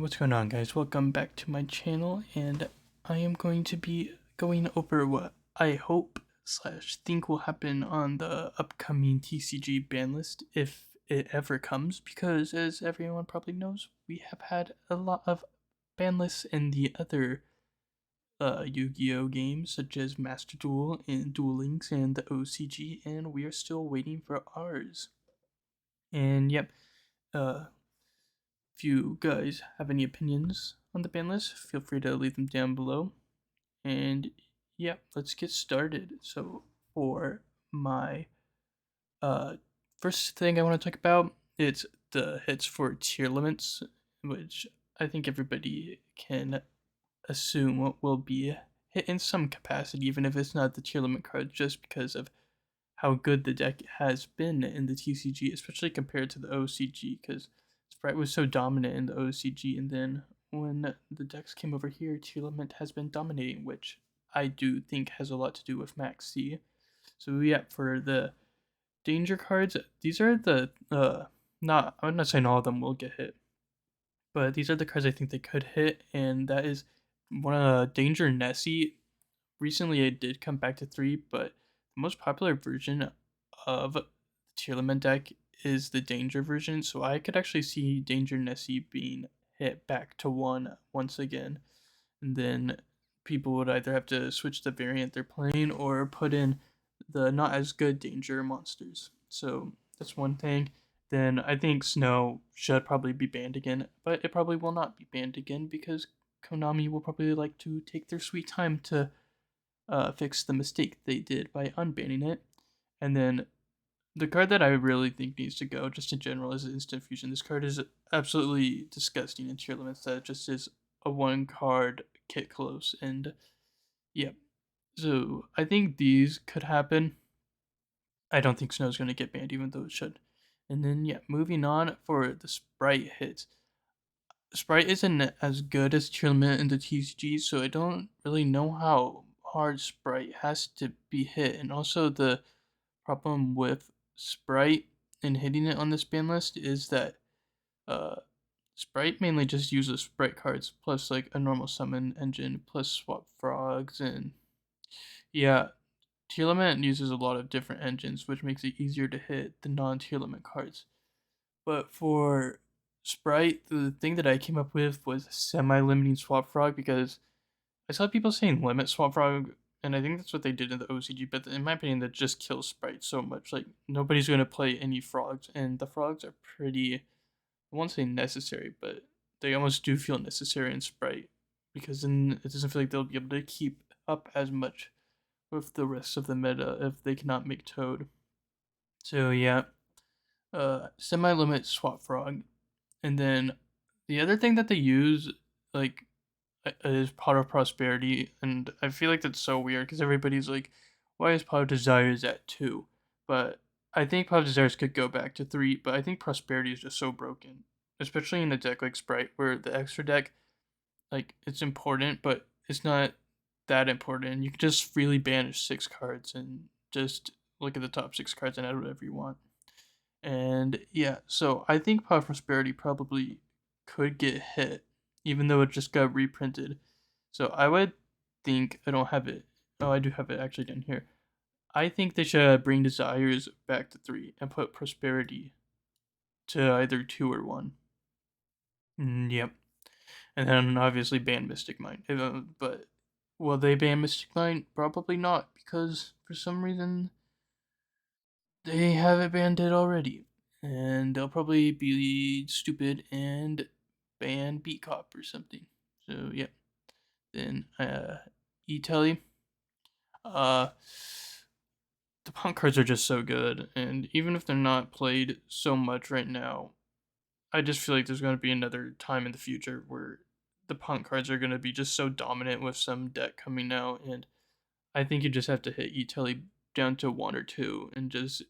What's going on, guys? Welcome back to my channel, and I am going to be going over what I hope slash think will happen on the upcoming TCG ban list if it ever comes, because as everyone probably knows, we have had a lot of ban lists in the other Yu-Gi-Oh games such as Master Duel and Duel Links and the OCG, and we are still waiting for ours. And yep, if you guys have any opinions on the ban list, feel free to leave them down below. And yeah, let's get started. So for my first thing I want to talk about, it's the hits for tier limits, which I think everybody can assume will be hit in some capacity, even if it's not the tier limit card, just because of how good the deck has been in the TCG, especially compared to the OCG, because Sprite was so dominant in the OCG, and then when the decks came over here, Tier Limit has been dominating, which I do think has a lot to do with Max C. So yeah, for the danger cards, these are the I'm not saying all of them will get hit, but these are the cards I think they could hit, and that is one of Danger Nessie. Recently it did come back to 3, but the most popular version of the Tier Limit deck is the Danger version, so I could actually see Danger Nessie being hit back to 1 once again, and then people would either have to switch the variant they're playing or put in the not as good Danger monsters. So that's one thing. Then I think Snow should probably be banned again, but it probably will not be banned again because Konami will probably like to take their sweet time to fix the mistake they did by unbanning it. And then the card that I really think needs to go, just in general, is Instant Fusion. This card is absolutely disgusting in tier limits. That just is a one card kit close, and yeah. So I think these could happen. I don't think Snow's gonna get banned, even though it should. And then yeah, moving on for the Sprite hits. Sprite isn't as good as tier limit in the TCG, so I don't really know how hard Sprite has to be hit. And also the problem with Sprite and hitting it on this ban list is that uh, Sprite mainly just uses Sprite cards plus like a normal summon engine plus swap frogs, and yeah, tier limit uses a lot of different engines, which makes it easier to hit the non-tier limit cards. But for Sprite, the thing that I came up with was semi-limiting Swap Frog, because I saw people saying limit Swap Frog, and I think that's what they did in the OCG, but in my opinion, that just kills Sprite so much. Like, nobody's going to play any frogs, and the frogs are pretty, I won't say necessary, but they almost do feel necessary in Sprite, because then it doesn't feel like they'll be able to keep up as much with the rest of the meta if they cannot make Toad. So yeah, semi-limit Swap Frog. And then the other thing that they use, like, is Pot of Prosperity, and I feel like that's so weird because everybody's like, why is Pot of Desires at 2? But I think Pot of Desires could go back to 3, but I think Prosperity is just so broken, especially in a deck like Sprite, where the extra deck, like, it's important, but it's not that important. You can just freely banish 6 cards and just look at the top 6 cards and add whatever you want. And yeah, so I think Pot of Prosperity probably could get hit, even though it just got reprinted. So I would think, I don't have it. Oh, I do have it actually down here. I think they should bring Desires back to 3 and put Prosperity to either 2 or 1. Yep. And then obviously ban Mystic Mine. But will they ban Mystic Mine? Probably not, because for some reason they have it banned already. And they'll probably be stupid and ban Beat Cop or something. So yeah. Then E-Telly. Uh the punk cards are just so good, and even if they're not played so much right now, I just feel like there's gonna be another time in the future where the punk cards are gonna be just so dominant with some deck coming out, and I think you just have to hit E-Telly down to 1 or 2 and just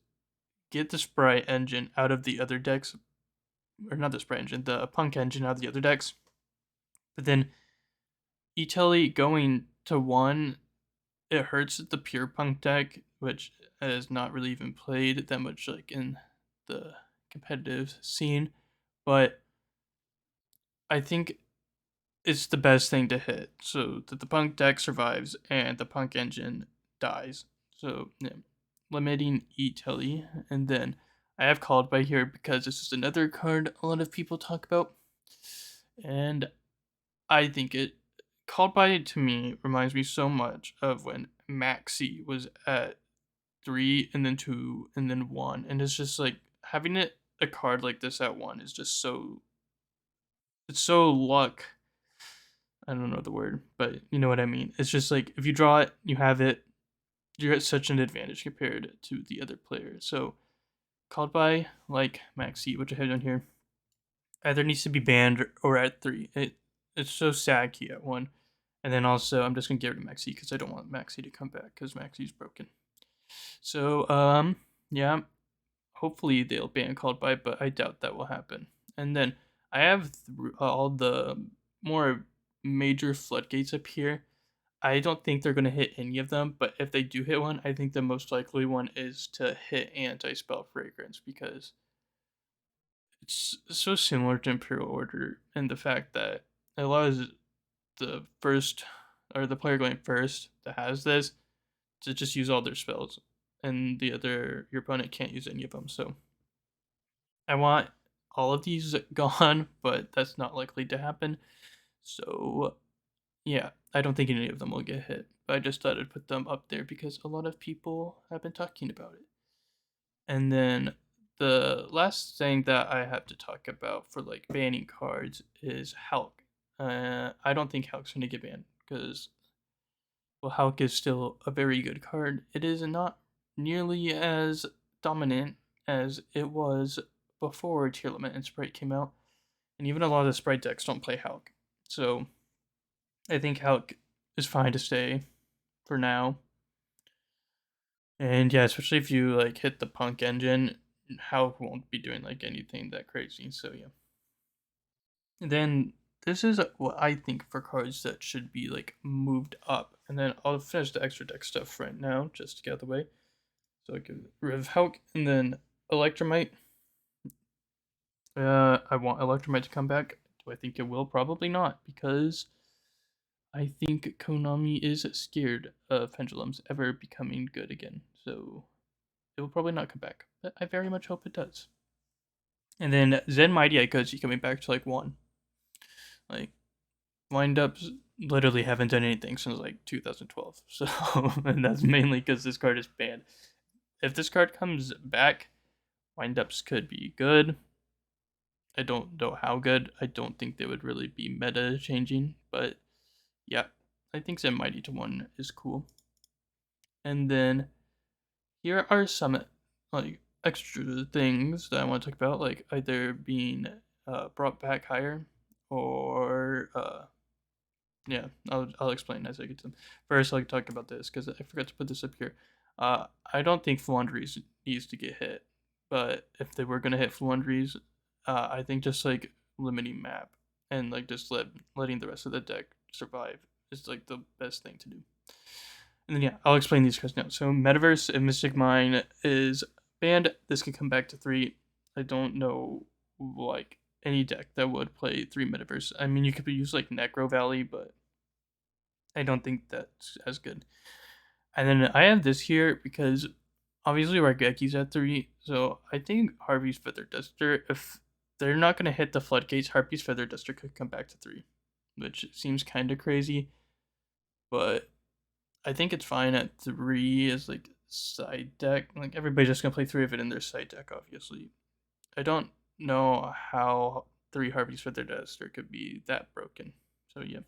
get the Sprite engine out of the other decks, or not the Sprite engine, the Punk engine out of the other decks. But then E-Telly going to 1, it hurts the pure Punk deck, which has not really even played that much like in the competitive scene. But I think it's the best thing to hit so that the punk deck survives and the punk engine dies. So yeah, limiting E-Telly, and then I have called by here because this is another card a lot of people talk about, and I think it called by to me reminds me so much of when Maxi was at 3 and then 2 and then 1, and it's just like having it a card like this at 1 is just so it's so luck. I don't know the word, but you know what I mean. It's just like if you draw it, you have it, you're at such an advantage compared to the other player. So called by like Maxi, which I have down here, either needs to be banned or at 3. It's so saggy at 1. And then also I'm just gonna get rid of Maxi because I don't want Maxi to come back because Maxi's broken. So yeah, hopefully they'll ban called by, but I doubt that will happen. And then I have all the more major floodgates up here. I don't think they're going to hit any of them, but if they do hit one, I think the most likely one is to hit anti-spell fragrance because it's so similar to Imperial Order and the fact that it allows the first or the player going first that has this to just use all their spells and the other your opponent can't use any of them. So I want all of these gone, but that's not likely to happen. So yeah, I don't think any of them will get hit. But I just thought I'd put them up there because a lot of people have been talking about it. And then the last thing that I have to talk about for like banning cards is Hulk. I don't think Hulk's going to get banned because well, Hulk is still a very good card. It is not nearly as dominant as it was before Tier Limit and Sprite came out, and even a lot of the Sprite decks don't play Hulk. So I think Hulk is fine to stay for now. And yeah, especially if you like hit the Punk engine, Hulk won't be doing like anything that crazy. So yeah. And then this is what I think for cards that should be like moved up. And then I'll finish the extra deck stuff right now just to get out of the way. So I give Riv Hulk and then Electromite. I want Electromite to come back. Do I think it will? Probably not, because I think Konami is scared of Pendulums ever becoming good again. So it will probably not come back. But I very much hope it does. And then Zen Mighty Aikoji coming back to like 1. Like, windups literally haven't done anything since like 2012. So, and that's mainly because this card is banned. If this card comes back, windups could be good. I don't know how good. I don't think they would really be meta changing, but yeah, I think Zen Mighty to 1 is cool. And then here are some like extra things that I want to talk about, like either being brought back higher or yeah, I'll explain as I get to them. First, I'll talk about this because I forgot to put this up here. I don't think Fluandries needs to get hit, but if they were gonna hit Fluandries, I think just like limiting map and like just letting the rest of the deck survive is like the best thing to do. And then yeah, I'll explain these cards now. So Metaverse and Mystic Mine is banned. This can come back to 3. I don't know like any deck that would play 3 Metaverse. I mean, you could use like Necro Valley, but I don't think that's as good. And then I have this here because obviously Rageki's at 3, so I think Harvey's Feather Duster, if they're not going to hit the floodgates, Harpy's Feather Duster could come back to 3, which seems kind of crazy, but I think it's fine at 3 as like side deck. Like everybody's just going to play 3 of it in their side deck, obviously. I don't know how 3 Harvey's Feather Duster could be that broken, so yeah.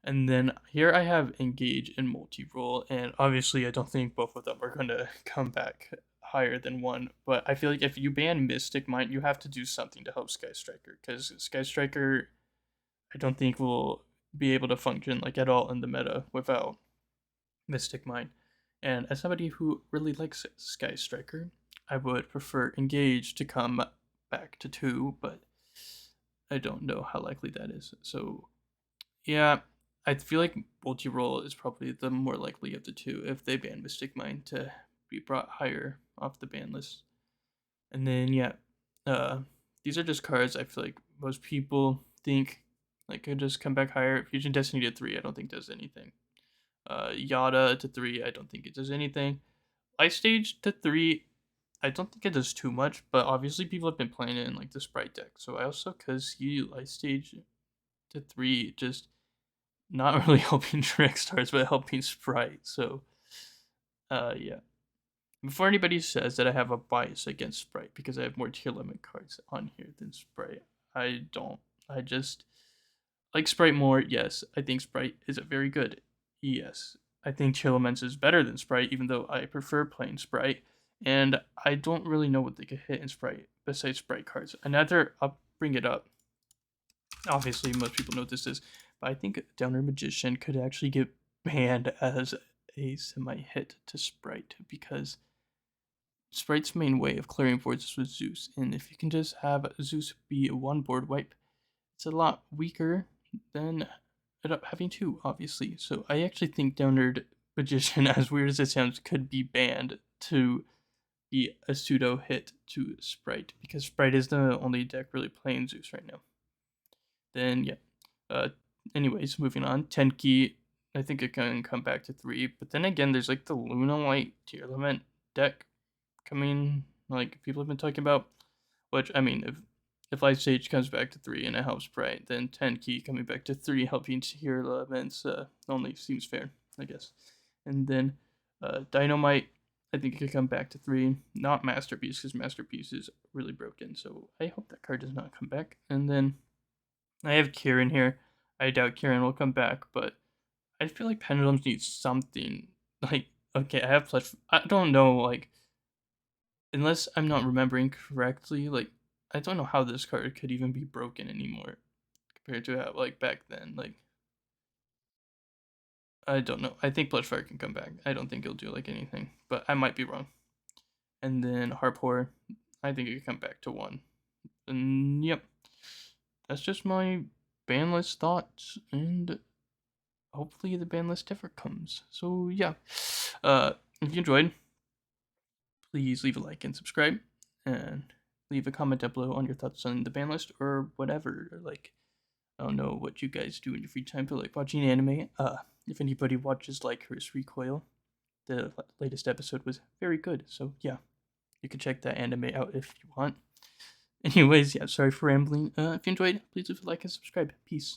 And then here I have Engage and Multi-Roll, and obviously I don't think both of them are going to come back higher than 1, but I feel like if you ban Mystic Mine, you have to do something to help Sky Striker, because Sky Striker I don't think will be able to function like at all in the meta without Mystic Mine. And as somebody who really likes Sky Striker, I would prefer Engage to come back to 2, but I don't know how likely that is. So yeah, I feel like multi-roll is probably the more likely of the two if they ban Mystic Mine to be brought higher off the ban list. And then yeah, uh, these are just cards I feel like most people think like could just come back higher. Fusion Destiny to 3, I don't think does anything. Yada to 3, I don't think it does anything. Life Stage to 3, I don't think it does too much, but obviously people have been playing it in like the Sprite deck. So I also could see Life Stage to 3 just not really helping trick stars, but helping Sprite. So yeah. Before anybody says that I have a bias against Sprite because I have more tier limit cards on here than Sprite, I don't. I just like Sprite more. Yes, I think Sprite is very good. Yes, I think tier limits is better than Sprite, even though I prefer playing Sprite. And I don't really know what they could hit in Sprite besides Sprite cards. Another, I'll bring it up. Obviously, most people know what this is, but I think Downer Magician could actually get banned as a semi-hit to Sprite because Sprite's main way of clearing boards is with Zeus, and if you can just have Zeus be a one board wipe, it's a lot weaker than having two, obviously. So I actually think Downerd Magician, as weird as it sounds, could be banned to be a pseudo hit to Sprite, because Sprite is the only deck really playing Zeus right now. Then, yeah. Anyways, moving on. Tenki, I think it can come back to 3, but then again, there's like the Luna Light tier limit deck coming, like people have been talking about, which I mean, if Life Stage comes back to 3 and it helps Bright, then 10 Key coming back to 3 helping tier events only seems fair, I guess. And then Dynamite, I think it could come back to 3, not Masterpiece, because Masterpiece is really broken, so I hope that card does not come back. And then I have Kieran here. I doubt Kieran will come back, but I feel like Pendulums need something. Like, okay, I have Pledge. I don't know, like, unless I'm not remembering correctly, like I don't know how this card could even be broken anymore compared to how like back then. Like I don't know. I think Bloodfire can come back. I don't think he'll do like anything, but I might be wrong. And then Harpor, I think it could come back to 1. And yep, that's just my ban list thoughts, and hopefully the ban list ever comes. So yeah, if you enjoyed, please leave a like and subscribe, and leave a comment down below on your thoughts on the ban list or whatever. Like, I don't know what you guys do in your free time, but like watching anime. If anybody watches like Curse Recoil, the latest episode was very good. So yeah, you can check that anime out if you want. Anyways, yeah, sorry for rambling. If you enjoyed, please leave a like and subscribe. Peace.